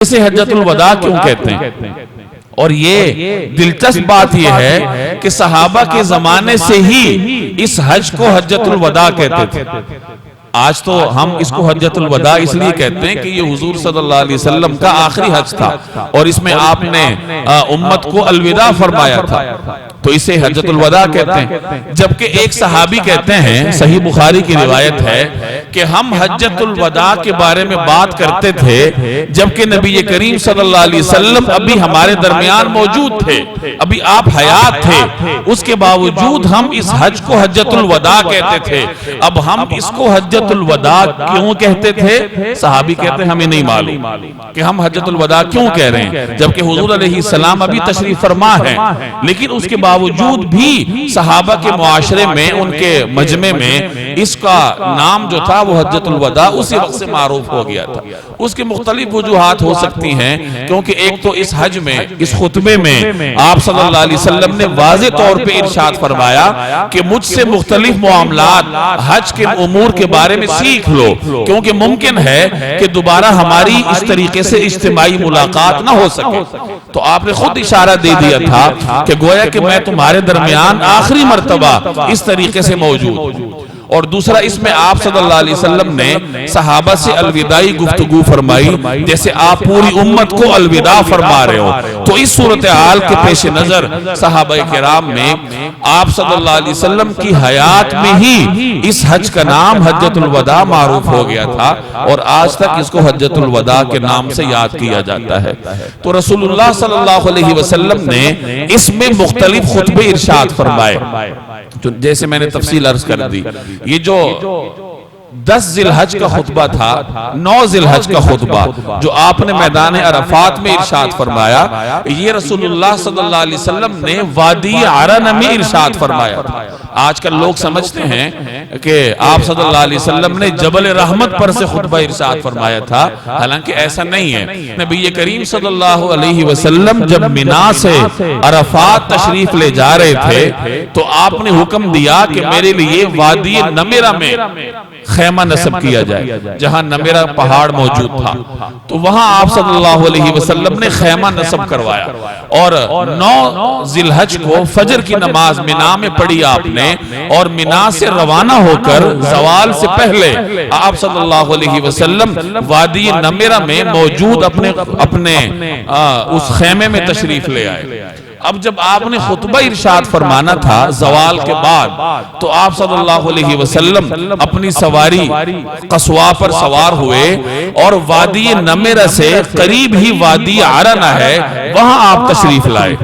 اسے حجۃ الوداع کیوں کہتے ہیں؟ اور یہ دلچسپ بات یہ ہے کہ صحابہ کے زمانے سے ہی اس حج کو حجۃ الوداع کہتے تھے۔ آج تو ہم اس کو حجۃ الوداع اس لیے کہتے ہیں کہ یہ حضور صلی اللہ علیہ وسلم کا آخری حج تھا اور اس میں آپ نے امت کو الوداع فرمایا تھا، تو اسے حجۃ الوداع کہتے ہیں۔ جبکہ ایک صحابی کہتے ہیں، صحیح بخاری کی روایت ہے کہ ہم حجۃ الوداع کے بارے میں بات کرتے تھے جبکہ نبی کریم صلی اللہ علیہ وسلم ابھی ہمارے درمیان موجود تھے، ابھی آپ حیات تھے، اس کے باوجود ہم اس حج کو حجۃ الوداع کہتے تھے۔ اب ہم اس کو حجۃ الوداع کیوں کہتے تھے؟ صحابی کہتے ہیں ہمیں نہیں معلوم کہ ہم حجۃ الوداع کیوں کہہ رہے ہیں، جبکہ حضور علیہ السلام ابھی تشریف فرما ہے، لیکن اس کے باوجود بھی صحابہ کے معاشرے میں، ان کے مجمع میں اس کا نام جو تھا وہ حجۃ الوداع اسی وقت سے معروف ہو گیا تھا۔ اس کی مختلف وجوہات ہو سکتی ہیں، کیونکہ ایک تو اس حج میں، اس خطبے میں آپ صلی اللہ علیہ وسلم نے واضح طور پہ ارشاد فرمایا کہ مجھ سے مختلف معاملات حج کے امور کے بارے میں سیکھ لو، کیونکہ ممکن ہے کہ دوبارہ ہماری اس طریقے سے اجتماعی ملاقات نہ ہو سکے۔ تو آپ نے خود اشارہ دے دیا تھا کہ گویا کہ میں تمہارے درمیان آخری مرتبہ اس طریقے سے موجود ہوں۔ اور دوسرا، اس میں آپ صلی اللہ علیہ وسلم نے صحابہ سے الوداعی گفتگو فرمائی جیسے آپ پوری امت کو الوداع فرما رہے ہو۔ تو اس صورتحال کے پیش نظر صحابہ کرام میں آپ صلی اللہ علیہ وسلم کی حیات میں ہی اس حج کا نام حجۃ الوداع معروف ہو گیا تھا اور آج تک اس کو حجۃ الوداع کے نام سے یاد کیا جاتا ہے۔ تو رسول اللہ صلی اللہ علیہ وسلم نے اس میں مختلف خطبے ارشاد فرمائے، جیسے میں نے تفصیل عرض کر دی۔ یہ جو 10 ذی الحج کا خطبہ تھا، 9 ذی الحج کا خطبہ جو آپ نے میدان عرفات میں ارشاد فرمایا، یہ رسول اللہ صلی اللہ علیہ وسلم نے وادی عرنہ میں ارشاد فرمایا تھا۔ آج کل لوگ سمجھتے ہیں کہ آپ صلی اللہ علیہ وسلم نے جبل رحمت پر سے خطبہ ارشاد فرمایا تھا، حالانکہ ایسا نہیں ہے۔ نبی کریم صلی اللہ علیہ وسلم جب منا سے عرفات تشریف لے جا رہے تھے تو آپ نے حکم دیا کہ میرے لیے وادی نمرہ میں خیمہ نصب کیا جائے، جہاں نمرہ پہاڑ موجود تھا، تو وہاں آپ صلی اللہ علیہ وسلم نے خیمہ نصب کروایا اور 9 ذی الحج کو فجر کی نماز منا میں پڑھی آپ نے، اور منا سے روانہ ہو کر زوال سے پہلے آپ صلی اللہ علیہ وسلم وادی نمرہ میں موجود اپنے اس خیمے میں تشریف لے آئے۔ اب جب آپ نے خطبہ ارشاد فرمانا تھا زوال کے بعد، تو آپ صلی اللہ علیہ وسلم اپنی سواری قصواء پر سوار ہوئے اور وادی نمرہ سے قریب ہی وادی عرنہ ہے، وہاں آپ تشریف لائے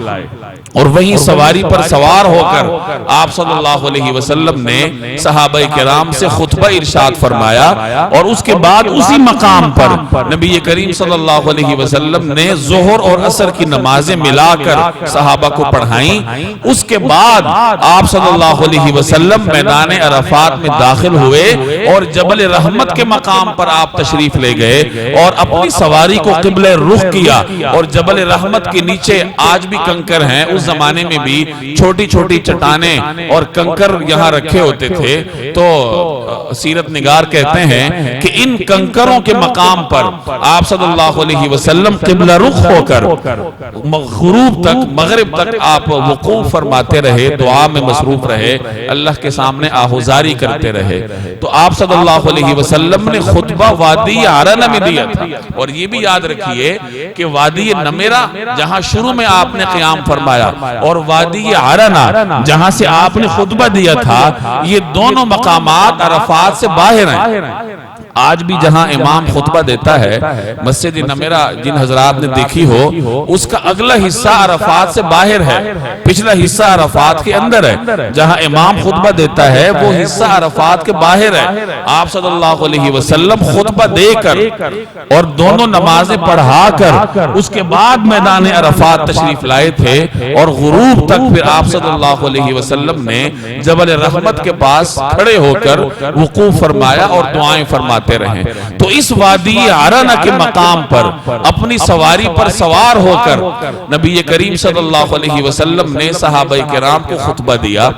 اور وہیں سواری پر سوار ہو کر آپ صلی اللہ علیہ وسلم نے صحابہ کرام سے خطبہ ارشاد فرمایا، اور اس کے بعد اسی مقام پر نبی کریم صلی اللہ علیہ وسلم نے ظہر اور عصر کی نمازیں ملا کر صحابہ کو پڑھائیں۔ اس کے بعد آپ صلی اللہ علیہ وسلم میدان عرفات میں داخل ہوئے اور جبل رحمت کے مقام پر آپ تشریف لے گئے اور اپنی سواری کو قبلہ رخ کیا، اور جبل رحمت کے نیچے آج بھی کنکر ہیں، اس زمانے میں بھی چھوٹی چھوٹی چٹانیں اور کنکر یہاں رکھے ہوتے تھے، تو سیرت نگار کہتے ہیں کہ ان کنکروں کے مقام پر آپ صلی اللہ علیہ وسلم قبلہ رخ ہو کر غروب تک، مغرب تک آپ وقوف فرماتے رہے، دعا میں مصروف رہے، اللہ کے سامنے آہوزاری کرتے رہے۔ تو آپ صلی اللہ علیہ وسلم نے خطبہ وادی عرنہ میں دیا تھا، اور یہ بھی یاد رکھیے کہ وادی نمرہ جہاں شروع میں آپ نے قیام فرمایا اور وادی عرنہ جہاں سے آپ نے خطبہ دیا تھا، یہ دونوں مقامات عرفات سے باہر ہیں۔ آج بھی جہاں امام خطبہ دیتا ہے، مسجد نمرہ جن حضرات نے دیکھی ہو، اس کا اگلا حصہ عرفات سے باہر ہے، پچھلا حصہ عرفات کے اندر ہے۔ جہاں امام خطبہ دیتا ہے وہ حصہ عرفات کے باہر ہے۔ آپ صلی اللہ علیہ وسلم خطبہ دے کر اور دونوں نمازیں پڑھا کر اس کے بعد میدان عرفات تشریف لائے تھے، اور غروب تک پھر آپ صلی اللہ علیہ وسلم نے جبل رحمت کے پاس کھڑے ہو کر وقوف فرمایا اور دعائیں فرماتے رہے۔ تو اس وادی عرنہ کے مقام پر اپنی سواری پر سوار ہو کر نبی کریم صلی اللہ علیہ وسلم نے صحابہ کرام کو خطبہ دیا۔